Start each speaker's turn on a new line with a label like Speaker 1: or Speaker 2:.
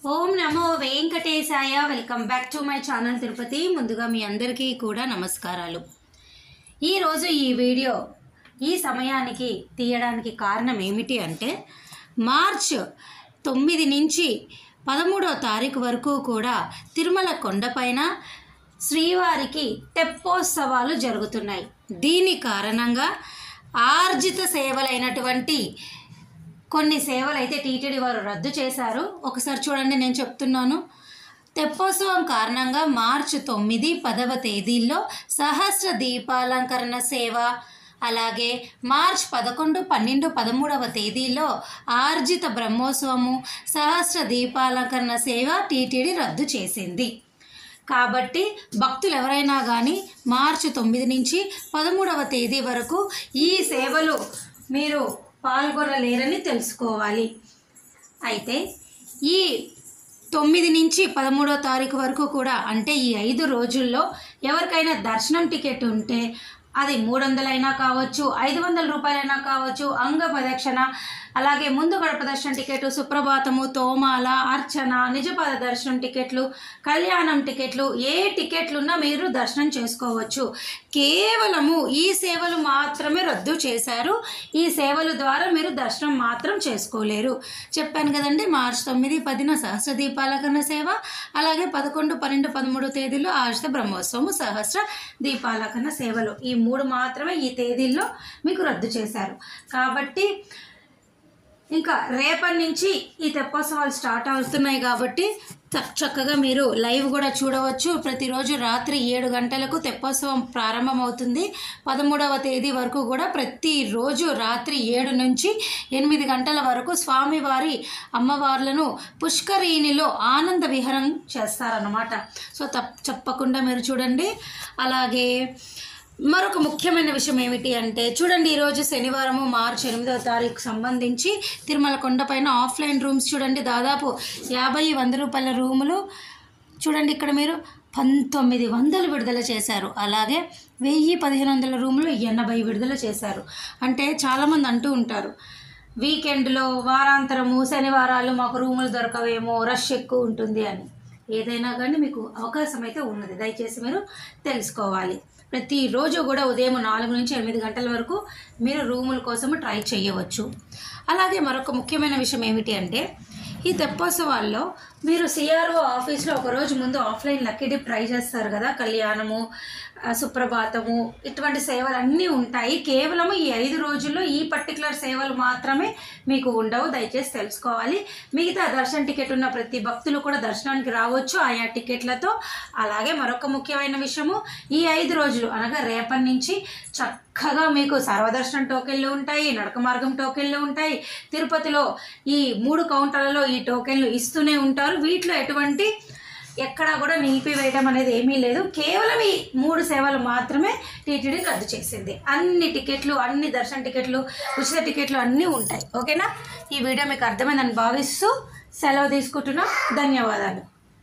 Speaker 1: Om Namo Venkatesaya. Welcome back to my channel Tirupati. ముందుగా మీ అందరికీ కూడా నమస్కారాలు. ఈరోజు ఈ వీడియో ఈ సమయానికి తీయడానికి కారణం ఏమిటి అంటే మార్చ్ 9 నుంచి 13వ తారీఖు వరకు కూడా తిరుమల కొండపైన శ్రీవారికి తెప్పోత్సవాలు జరుగుతున్నాయి. దీని కారణంగా ఆర్జిత సేవలైనటువంటి కొన్ని సేవలు అయితే టీటీడీ వారు రద్దు చేశారు. ఒకసారి చూడండి, నేను చెప్తున్నాను. తెప్పోత్సవం కారణంగా మార్చి 9, 10వ తేదీల్లో సహస్ర దీపాలంకరణ సేవ, అలాగే మార్చ్ 11, 12, 13వ తేదీల్లో ఆర్జిత బ్రహ్మోత్సవము, సహస్ర దీపాలంకరణ సేవ టీటీడీ రద్దు చేసింది. కాబట్టి భక్తులు ఎవరైనా కానీ మార్చి 9 నుంచి 13వ తేదీ వరకు ఈ సేవలు మీరు పాల్గొనలేరని తెలుసుకోవాలి. అయితే ఈ 9 నుంచి 13వ తారీఖు వరకు కూడా అంటే ఈ 5 రోజుల్లో ఎవరికైనా దర్శనం టికెట్ ఉంటే అది 300 అయినా కావచ్చు, 500 రూపాయలైనా కావచ్చు, అంగ ప్రదక్షిణ, అలాగే ముందు గడప దర్శనం టికెట్, సుప్రభాతము, తోమాల, అర్చన, నిజపాద దర్శనం టికెట్లు, కళ్యాణం టికెట్లు, ఏ టికెట్లున్నా మీరు దర్శనం చేసుకోవచ్చు. కేవలము ఈ సేవలు మాత్రమే రద్దు చేశారు. ఈ సేవల ద్వారా మీరు దర్శనం మాత్రం చేసుకోలేరు. చెప్పాను కదండి, మార్చి 9, 10న సహస్ర దీపాలంకరణ సేవ, అలాగే 11, 12, 13 తేదీలో ఆర్జిత బ్రహ్మోత్సవము, సహస్ర దీపాలంకరణ సేవలు, ఈ 3 మాత్రమే ఈ తేదీల్లో మీకు రద్దు చేశారు. కాబట్టి ఇంకా రేపటి నుంచి ఈ తెప్పోత్సవాలు స్టార్ట్ అవుతున్నాయి కాబట్టి చక్కగా మీరు లైవ్ కూడా చూడవచ్చు. ప్రతిరోజు రాత్రి 7 గంటలకు తెప్పోత్సవం ప్రారంభమవుతుంది. 13వ తేదీ వరకు కూడా ప్రతిరోజు రాత్రి 7 నుంచి 8 గంటల వరకు స్వామివారి అమ్మవార్లను పుష్కరిణిలో ఆనంద విహారం చేస్తారన్నమాట. సో తప్పకుండా మీరు చూడండి. అలాగే మరొక ముఖ్యమైన విషయం ఏమిటి అంటే చూడండి, ఈరోజు శనివారము మార్చి 8వ తారీఖు సంబంధించి తిరుమల కొండపైన ఆఫ్లైన్ రూమ్స్ చూడండి, దాదాపు 50-100 రూపాయల రూములు చూడండి. ఇక్కడ మీరు 1900 విడుదల చేశారు. అలాగే 1000-1500 రూములు 80 విడుదల చేశారు. అంటే చాలామంది అంటూ ఉంటారు, వీకెండ్లో, వారాంతరము, శనివారాలు మాకు రూములు దొరకవేమో, రష్ ఎక్కువ ఉంటుంది అని. ఏదైనా కానీ మీకు అవకాశం అయితే ఉన్నది, దయచేసి మీరు తెలుసుకోవాలి. ప్రతిరోజు కూడా ఉదయం 4 నుంచి 8 గంటల వరకు మీరు రూముల కోసము ట్రై చేయవచ్చు. అలాగే మరొక ముఖ్యమైన విషయం ఏమిటి అంటే ఈ తెప్పోత్సవాల్లో మీరు సిఆర్ఓ ఆఫీస్లో ఒకరోజు ముందు ఆఫ్లైన్ లక్కీ డిప్ ట్రై చేస్తారు కదా, కళ్యాణము, సుప్రభాతము, ఇటువంటి సేవలు అన్నీ ఉంటాయి. కేవలము ఈ 5 రోజుల్లో ఈ పర్టికులర్ సేవలు మాత్రమే మీకు ఉండవు, దయచేసి తెలుసుకోవాలి. మిగతా దర్శన టికెట్ ఉన్న ప్రతి భక్తులు కూడా దర్శనానికి రావచ్చు ఆయా టికెట్లతో. అలాగే మరొక ముఖ్యమైన విషయము, ఈ 5 రోజులు అనగా రేపటి నుంచి చక్కగా మీకు సర్వదర్శనం టోకెన్లు ఉంటాయి, నడక మార్గం టోకెన్లు ఉంటాయి. తిరుపతిలో ఈ 3 కౌంటర్లలో ఈ టోకెన్లు ఇస్తూనే ఉంటారు. వీటిలో ఎటువంటి ఎక్కడా కూడా నిలిపివేయడం అనేది ఏమీ లేదు. కేవలం ఈ 3 సేవలు మాత్రమే టీటీడీ రద్దు చేసింది. అన్ని టికెట్లు, అన్ని దర్శన టికెట్లు, ఉచిత టికెట్లు అన్నీ ఉంటాయి. ఓకేనా? ఈ వీడియో మీకు అర్థమైందని భావిస్తూ సెలవు తీసుకుంటున్నాం. ధన్యవాదాలు.